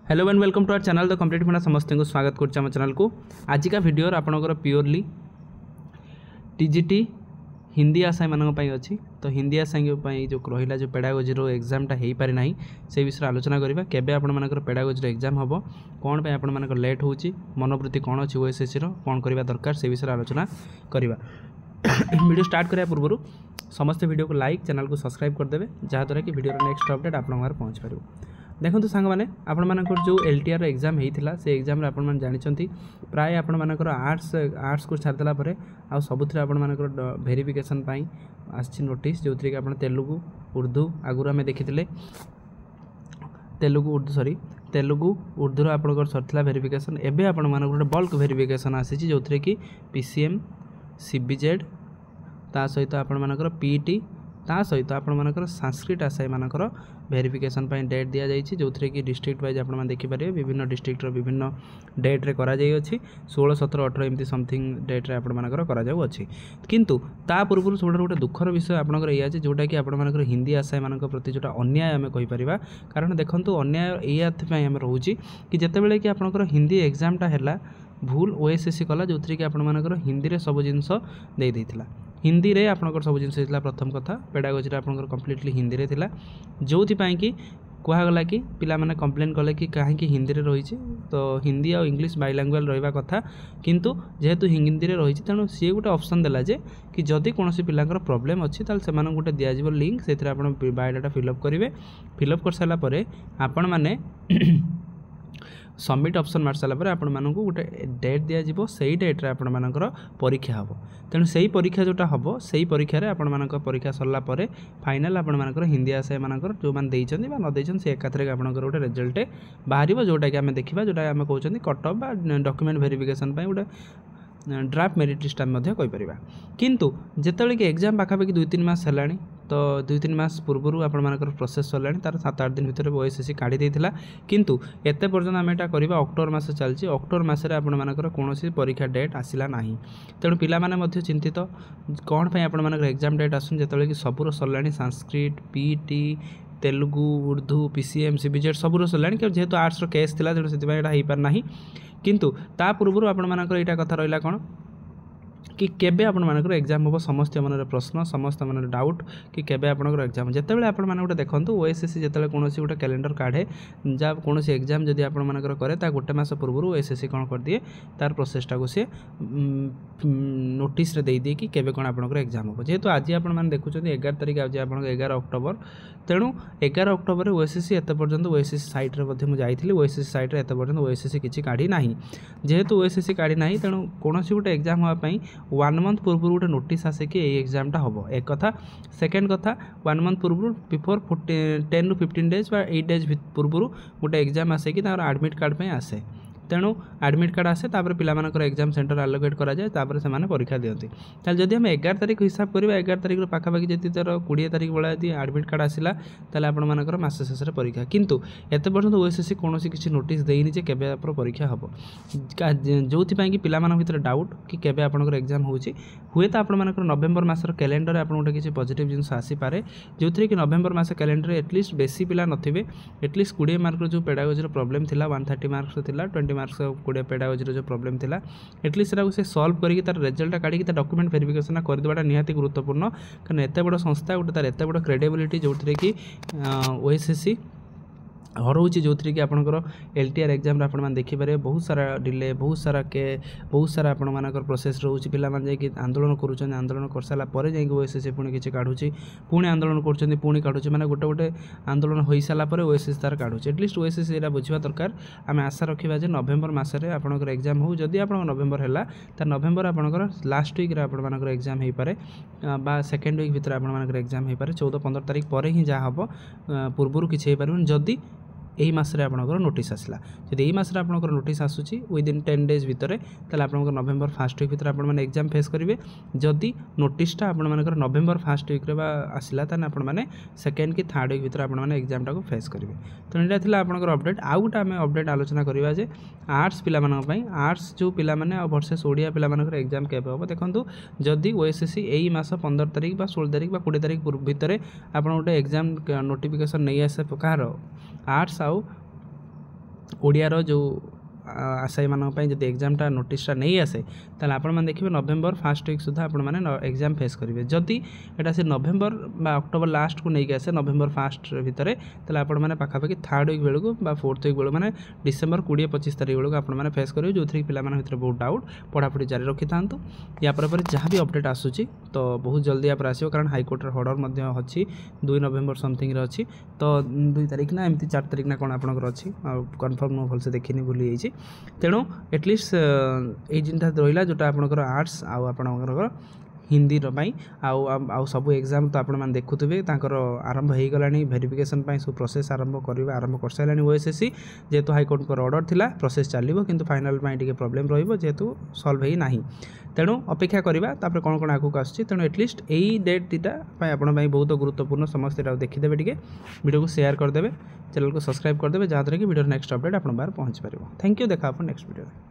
Hello and welcome to our channel the complete funda समस्त को स्वागत करम चैनल को। आज का वीडियो आपंकर प्योरली टीजीटी हिंदी आशायी मानी अच्छी। तो हिंदी आशायी जो रहा जो पेडागोजी एग्जामटा हो पारि ना से विषय आलोचना करवा केबे आपर पेडागोजी एग्जाम हम कौन पे आपर लेट हो मनोवृत्ति कौन अच्छी ओएसएससी कौन करवा दरकार से विषय आलोचना करवा। वीडियो स्टार्ट करने पूर्व समस्त वीडियो को लाइक चैनल को सब्सक्राइब करदे जहाँद्वारा कि वीडियो नेक्स्ट अपडेट आप पहुँच पार। देखो सांग मैंने आपण जो एलटीआर एग्जाम होता से एग्जाम आपण जानते प्राय आपण मानकर आर्ट्स को छाड़देला आ सबुथिरे आपण मानकर वेरिफिकेशन आसी नोटिस जो थी कि तेलुगु उर्दू आगुरी आम देखी तेलुगु उर्दूर आपंकर सरला वेरिफिकेशन एवं आपण मानक गोटे बल्क वेरिफिकेशन आसी जो थी कि पीसीएम सीबीजेड ता सहित आपण मानकर पीटी ता सहित आपण मानकर संस्कृत आशायी मानकर वेरिफिकेशन डेट दि जाइए जो थी कि डिस्ट्रिक्ट वाइज आप देखिपारे विभिन्न डिस्ट्रिक्ट विभिन्न डेट्रे करा 16, 17, 18 एमती समथिंग डेट्रे आपंकर किंतु ता पूर्व सब गोटे दुखर विषय आपंकर ये जोटा कि आप हिंदी आशायी मान प्रति जोटा अन्याय आम कहीपर। कारण देखो अन्याय ये आम रोचे कि जितेबाला कि आपंकर हिंदी एग्जामटा है भूल ओएसएससी कला जो थी कि आपर हिंदी में सब जिनस देता हिंदी रे आपनकर सब जिनस प्रथम कथा पेडागोजी आपनकर कम्प्लीटली हिंदी रे थिला जो कि कहगला कि पिला माने कंप्लेन कले कि कहीं हिंदी रे रही तो हिंदी और इंग्लिश बाइलैंग्वेज रहा कथा किंतु जेहेतु हिंदी रे रही तेणु सी गोटे ऑप्शन देला जे कि जदि कौन पिलांकर प्रॉब्लम अच्छी ताल से गोटे दिज्व लिंक से बायोडाटा फिलअप करेंगे। फिलअप कर सारा आपण मैंने सबमिट ऑप्शन मार सारा आपण मानक गोटे डेट दिज्व से डेट्रे आपण मानकर परीक्षा हम तेणु से ही परीक्षा जोटा हम से ही परीक्षा आपण मानक परीक्षा सरला फाइनाल आपण मानकर हिंदी आशायी मानकर जो मैंने देइछन्ति बा न देइछन्ति से एकाथरे आपनकर गोटे रिजल्ट बाहर जोटा कि आम देखा जोटा आम कहते कट ऑफ बा डॉक्यूमेंट वेरिफिकेशन गोटे ड्राफ्ट मेरिट लिस्ट आम कहीपर। किंतु जितेबाला कि एग्जाम पाखापाखि 2-3 मास है तो 2-3 मास पूर्व आपर प्रोसेस सरला तार 7-8 दिन भितर ओएसएससी काढ़ी देता किंतु एते पर्यंत आम यहाँ करवा अक्टोबर मास चलती अक्टोबर मसरे आपर कौन परीक्षा डेट आसला ना तेणु पिलाने चिंतित कौन पर आपर एग्जाम डेट आसन जितेबाला कि सबूर सरला Sanskrit PT Telugu Urdu PCM CBZ सबूर सरला जेहेतु आर्ट्स केस थी तेणु से पारना किंतु ता पूर्व आपण मानकर एटा कथा रहिला कोन कि केबे आपण मानकर एग्जाम हम समस्त मन प्रश्न समस्त मन डाउट कि केबे आपनकर एग्जाम जितेबाला आपण माने गोटे देखंतु ओएसएससी जितेबाला कौन गोटे कैलेंडर काढ़े जहाँ कौन एग्जाम जदि आपण मानकर करे ता गोटे मास पूर्व ओएसएससी कौन कर दिए तार प्रोसेसटा को सी नोटिस रे दे दिए कि केबे कौन आपनकर एग्जाम हम जेहेतु आज आपण माने देखुछन 11 तारिख आज आपण 11 अक्टोबर तेणु 11 अक्टोबर ओएसएससी एत पर्यंत ओएसएससी साइट रे मध्ये मु जाइथिली ओएसएससी साइट रे एत पर्यंत ओएसएससी किछि काढ़ी नाही जेहेतु ओएसएससी काढ़ी नाही तेणु कौन गोटे एग्जाम होगा पई 1 मंथ पूर्व गोटे नोटिस आसे कि ये एग्जामटा हम एक कथा। सेकेंड कथा 1 मंथ पूर्व बिफोर 10 to 15 डेज 8 डेज पूर्व गोटे एग्जाम आसे कि एडमिट कार्ड पे आसे तेणु एडमिट कार्ड आसे तापर पिलामानकर एग्जाम सेंटर आलोकेट करा जाए तापर से माने परीक्षा दियंती ताल जदि हम 11 तारिख हिसाब करबा 11 तारिख पाखापाखि जति तर 20 तारिख बेला यदि एडमिट कार्ड आसिला ताले आपण मानकर मास शेष रे परीक्षा किंतु एते पर्यंत ओएसएससी कोनोसी किछि नोटिस देइनी जे केबे आपन परीक्षा हबो जोथि पई कि पिलामान भितर डाउट कि केबे आपनकर एग्जाम होउची हुए त आपण मानकर नवेम्बर मासर कैलेंडर आपण गोटे किछि पॉजिटिव जिंस आसी पारे जोथि कि नवेम्बर मास कैलेंडर एटलिस्ट बेसी पिला नथिबे एटलिस्ट 20 मार्क जो पेडागोजी रो प्रॉब्लम थिला 130 मार्क्स थिला 20 मार्क्स कोड़े पेडागोजी जो प्रॉब्लम थिला एटलिस्ट से सॉल्व करके तार रिजल्ट काढ़ी डॉक्यूमेंट वेरिफिकेशन करदेवाटा निहाती गुरुत्वपूर्ण कारण एत बड़ संस्था गोटे तार एत बड़ क्रेडिबिलिटी जो थी कि ओएसएससी हरोची जो थी कि आपंकर एलटीआर एग्जाम आप देखिपारे बहुत सारा डिले बहुत सारा आपण मानकर प्रोसेस रोचे पिला जाकि आंदोलन करुँच आंदोलन कर सारापर जाकि ओएसएससी पुणी किसी काढ़ुची पुणी आंदोलन कर पुणी काढ़ुची माने गोटे गोटे आंदोलन हो सारापर ओएसएससी तार काढ़ुची एटलिस्ट ओएसएससी यहाँ बुझा दरकार आम आशा रखा जे नवेम्बर मसरे आपंकर एग्जाम हो जदि आप नवेम्बर है तो नवेम्बर आपंकर लास्ट वीक आपंकर एग्जाम हो पारे बा सेकेंड वीक भितर आपंकर एग्जाम हो पारे 14-15 तारिख पर ही जहाँ हम पूर्व किसी हो पार जदि यही मसरे आपंकर नोटिस आसला जब यही मसरे आपंकर नोटिस आसूची विदिन 10 डेज भितर ताले आपंकर नवेम्बर फर्स्ट वीक भितर आपण माने एग्जाम फेस करेंगे जदि नोटिसटा आपण मानकर नवेम्बर फर्स्ट वीक रे आसला ताने आपण माने सेकेंड कि थर्ड वीक भितर आपण माने एग्जामटा को फेस करेंगे। तो यहाँ थिला आपंकर अपडेट आउ गोटे आम अपडेट आलोचना करवा जे आर्ट्स पिला मानक पई आर्ट्स जो पिला माने वर्सेस ओडिया पिला मानकर एग्जाम केबे हम देखंतु जदि ओएसएससी एई मास 15 तारिख बा 16 तारिख बा 20 तारिख भितर आपण गोटे एग्जाम नोटिफिकेशन नहीं आसे कहार आर्ट्स आउ ओडियार जो आशायी मानक जब एग्जामटा नोटिसटा नहीं आसे ताले आपण मैंने देखिए नवेम्बर फास्ट वीक सुधा आपण मैंने एग्जाम फेस करेंगे जदि एटा से नवेम्बर बा अक्टोबर लास्ट को नहीं आसे नवेम्बर फास्ट भितर ताले आपण मैंने पाखापाखि थर्ड वीक बेलू बा फोर्थ वीक बेलू मैंने डिसेम्बर 20-25 तारीख बेलू आपण मैंने फेस करेंगे जो थी पिला भितर बहुत डाउट पढ़ापढ़ी जारी रखी था या पर जहाँ भी अपडेट आसूची तो बहुत जल्दी आप आसो कारण हाईकोर्ट ऑर्डर अच्छी 2 नवेम्बर समथिंग अच्छी तो 2 तारीख ना एमती 4 तारीख ना कौन आपंकर अच्छी कन्फर्म मुझे भलसे देखनी भूली जाइए तेणु एटलिस्ट ये जिनटा रहा जोटा आपंकर आर्ट्स आउ आपंकर हिंदी आउ सब एग्जाम तो आपने देखुवे आरंभ हो गला वेरिफिकेशन सब प्रोसेस आरंभ कर सारे ओएसएससी जेहेतु हाईकोर्ट ऑर्डर थिला प्रोसेस चलो किंतु फाइनल टे प्रॉब्लम रहीजेतु सॉल्व ही ना तेणु अपेक्षा करवा तापर कौन कौन आगू आसूँ तेणु एटलिस्ट यही डेट दुटा आपण बहुत गुरुत्वपूर्ण समस्त देखीदे टे वीडियो को शेयर करदे चैनल को सब्सक्राइब करदे जहाँद्वारा कि वीडियो नेक्स्ट अपडेट आप पहुँच पार। थैंक यू देखा आप नेक्स्ट वीडियो।